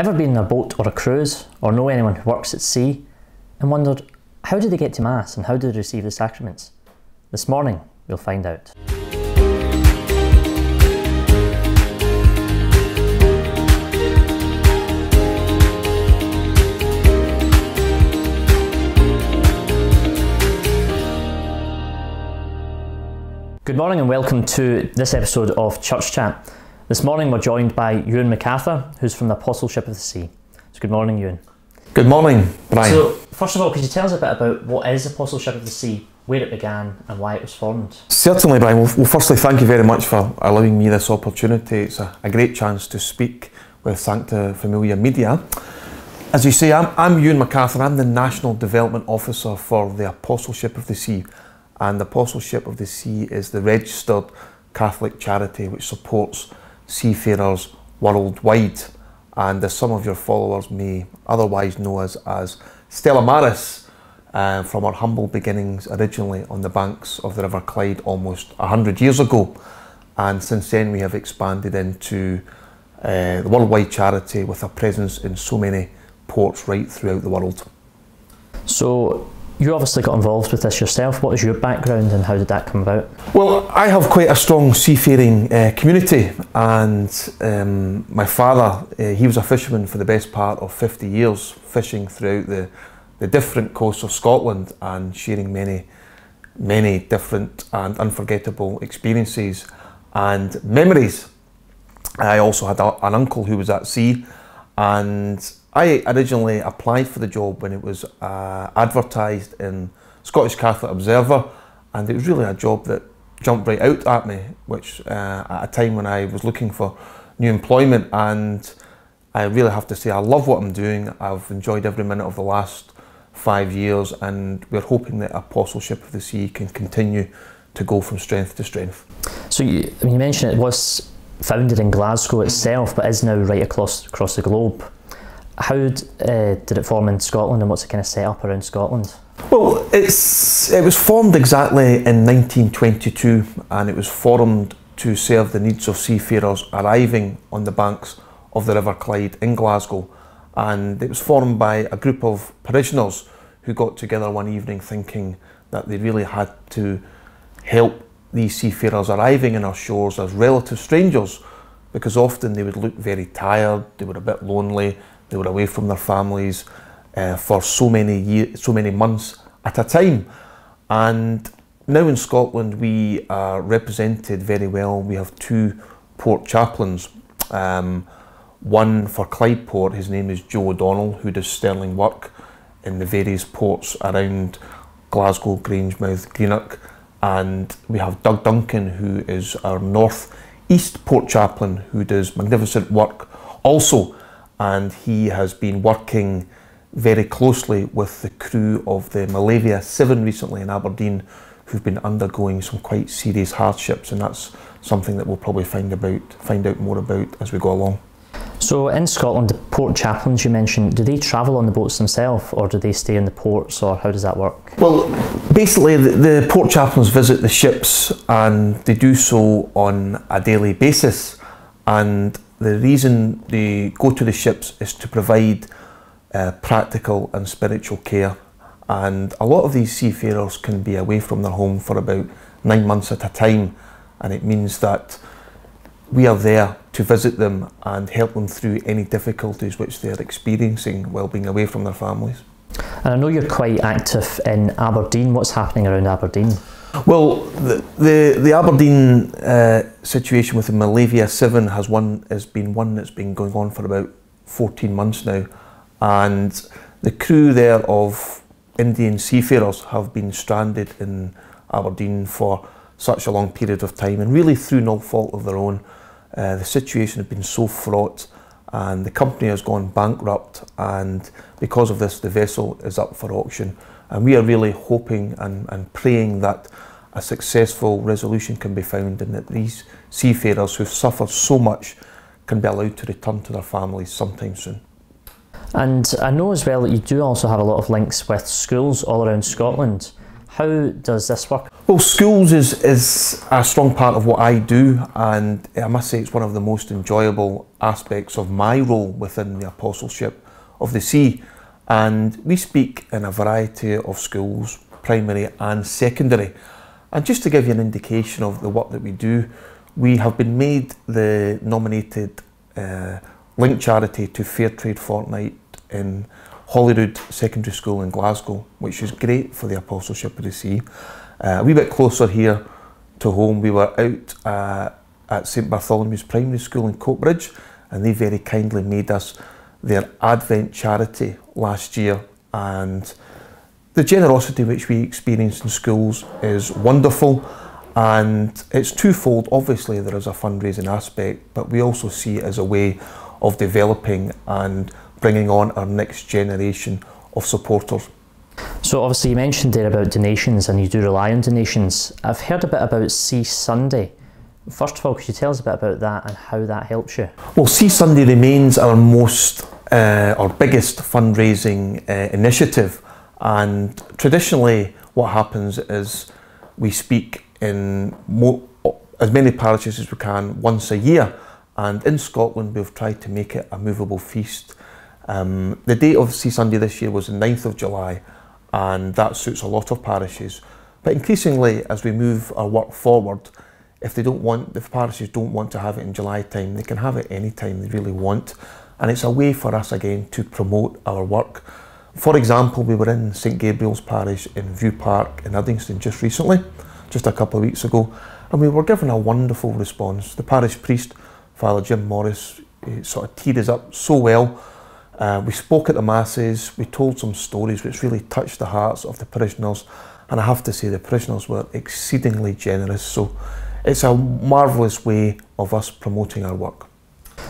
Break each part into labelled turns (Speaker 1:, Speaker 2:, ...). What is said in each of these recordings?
Speaker 1: Ever been in a boat or a cruise, or know anyone who works at sea, and wondered, how do they get to Mass and how do they receive the sacraments? This morning, we'll find out. Good morning and welcome to this episode of Church Chat. This morning we're joined by Euan McArthur, who's from the Apostleship of the Sea. So good morning, Euan.
Speaker 2: Good morning, Brian.
Speaker 1: So first of all, could you tell us a bit about what is Apostleship of the Sea, where it began and why it was formed?
Speaker 2: Certainly, Brian. Well, firstly, thank you very much for allowing me this opportunity. It's a great chance to speak with Sancta Familia Media. As you say, I'm Euan McArthur. I'm the National Development Officer for the Apostleship of the Sea. And the Apostleship of the Sea is the registered Catholic charity which supports seafarers worldwide. And as some of your followers may otherwise know us as Stella Maris, from our humble beginnings originally on the banks of the River Clyde almost 100 years ago. And since then we have expanded into the worldwide charity with a presence in so many ports right throughout the world. So you obviously got involved with this yourself. What is your background and how did that come about? Well, I have quite a strong seafaring community, and my father, he was a fisherman for the best part of 50 years, fishing throughout the different coasts of Scotland and sharing many different and unforgettable experiences and memories. I also had an uncle who was at sea, and I originally applied for the job when it was advertised in Scottish Catholic Observer, and it was really a job that jumped right out at me, which at a time when I was looking for new employment. And I really have to say I love what I'm doing. I've enjoyed every minute of the last 5 years, and we're hoping that Apostleship of the Sea can continue to go from strength to strength.
Speaker 1: So you mentioned it was founded in Glasgow itself, but is now right across the globe. How did it form in Scotland, and what's the kind of set up around Scotland?
Speaker 2: Well, it was formed exactly in 1922, and it was formed to serve the needs of seafarers arriving on the banks of the River Clyde in Glasgow. And it was formed by a group of parishioners who got together one evening thinking that they really had to help these seafarers arriving in our shores as relative strangers, because often they would look very tired, they were a bit lonely, they were away from their families for so many months at a time. And now in Scotland we are represented very well. We have 2 port chaplains, one for Clyde Port. His name is Joe O'Donnell, who does sterling work in the various ports around Glasgow, Grangemouth, Greenock. And we have Doug Duncan, who is our North East port chaplain, who does magnificent work also. And he has been working very closely with the crew of the Familia 7 recently in Aberdeen, who've been undergoing some quite serious hardships, and that's something that we'll probably find out more about as we go along.
Speaker 1: So in Scotland, the port chaplains you mentioned, do they travel on the boats themselves, or do they stay in the ports, or how does that work?
Speaker 2: Well, basically the port chaplains visit the ships, and they do so on a daily basis. And the reason they go to the ships is to provide practical and spiritual care. And a lot of these seafarers can be away from their home for about 9 months at a time, and it means that we are there to visit them and help them through any difficulties which they are experiencing while being away from their families.
Speaker 1: And I know you're quite active in Aberdeen. What's happening around Aberdeen?
Speaker 2: Well, the Aberdeen situation with the Familia 7 has been one that's been going on for about 14 months now, and the crew there of Indian seafarers have been stranded in Aberdeen for such a long period of time, and really through no fault of their own. The situation has been so fraught, and the company has gone bankrupt, and because of this the vessel is up for auction. And we are really hoping and praying that a successful resolution can be found, and that these seafarers who've suffered so much can be allowed to return to their families sometime soon.
Speaker 1: And I know as well that you do also have a lot of links with schools all around Scotland. How does this work?
Speaker 2: Well, schools is a strong part of what I do, and I must say it's one of the most enjoyable aspects of my role within the Apostleship of the Sea. And we speak in a variety of schools, primary and secondary. And just to give you an indication of the work that we do, we have been made the nominated link charity to Fair Trade Fortnight in Holyrood Secondary School in Glasgow, which is great for the Apostleship of the Sea. A wee bit closer here to home, we were out at St Bartholomew's Primary School in Coatbridge, and they very kindly made us their Advent charity last year. And the generosity which we experience in schools is wonderful, and it's twofold. Obviously there is a fundraising aspect, but we also see it as a way of developing and bringing on our next generation of supporters.
Speaker 1: So obviously you mentioned there about donations, and you do rely on donations. I've heard a bit about Sea Sunday. First of all, could you tell us a bit about that and how that helps you?
Speaker 2: Well, Sea Sunday remains our biggest fundraising initiative, and traditionally what happens is we speak in as many parishes as we can once a year, and in Scotland we've tried to make it a movable feast. The date of Sea Sunday this year was the 9th of July, and that suits a lot of parishes. But increasingly, as we move our work forward, if parishes don't want to have it in July time, they can have it any time they really want. And it's a way for us again to promote our work. For example, we were in St Gabriel's Parish in View Park in Uddingston just recently, just a couple of weeks ago, and we were given a wonderful response. The parish priest, Father Jim Morris, he sort of teed us up so well. We spoke at the masses, we told some stories which really touched the hearts of the parishioners, and I have to say the parishioners were exceedingly generous. So it's a marvellous way of us promoting our work.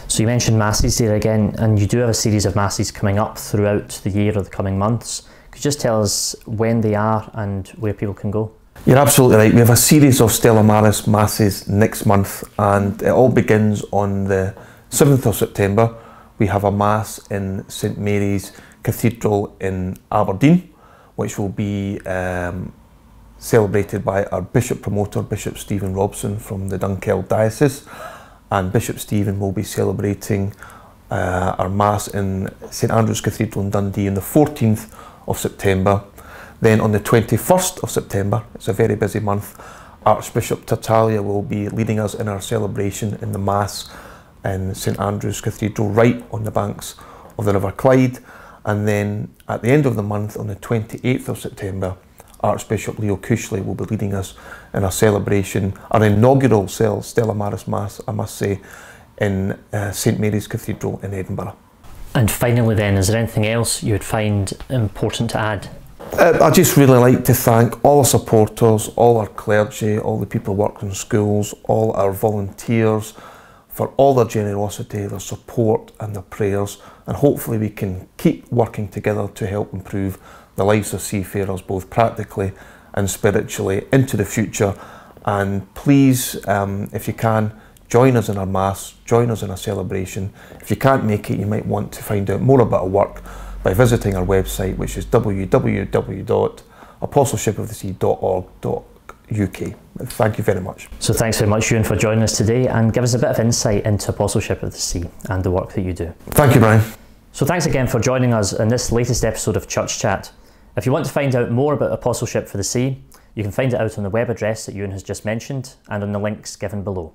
Speaker 1: So you mentioned masses there again, and you do have a series of masses coming up throughout the year or the coming months. Could you just tell us when they are and where people can go?
Speaker 2: You're absolutely right. We have a series of Stella Maris masses next month, and it all begins on the 7th of September. We have a Mass in St Mary's Cathedral in Aberdeen, which will be celebrated by our Bishop Promoter, Bishop Stephen Robson from the Dunkeld Diocese. And Bishop Stephen will be celebrating our Mass in St Andrew's Cathedral in Dundee on the 14th of September. Then on the 21st of September, it's a very busy month, Archbishop Tartaglia will be leading us in our celebration in the Mass in St Andrew's Cathedral, right on the banks of the River Clyde. And then at the end of the month, on the 28th of September, Archbishop Leo Cushley will be leading us in our celebration, our inaugural Stella Maris Mass, I must say, in St Mary's Cathedral in Edinburgh.
Speaker 1: And finally then, is there anything else you would find important to add?
Speaker 2: I'd just really like to thank all our supporters, all our clergy, all the people who work in schools, all our volunteers, for all their generosity, their support and their prayers, and hopefully we can keep working together to help improve the lives of seafarers, both practically and spiritually, into the future. And please, if you can, join us in our Mass, join us in our celebration. If you can't make it, you might want to find out more about our work by visiting our website, which is www.apostleshipofthesea.org.uk. Thank you very much.
Speaker 1: So thanks very much, Euan, for joining us today and give us a bit of insight into Apostleship of the Sea and the work that you do.
Speaker 2: Thank you, Brian.
Speaker 1: So thanks again for joining us in this latest episode of Church Chat. If you want to find out more about Apostleship for the Sea, you can find it out on the web address that Euan has just mentioned and on the links given below.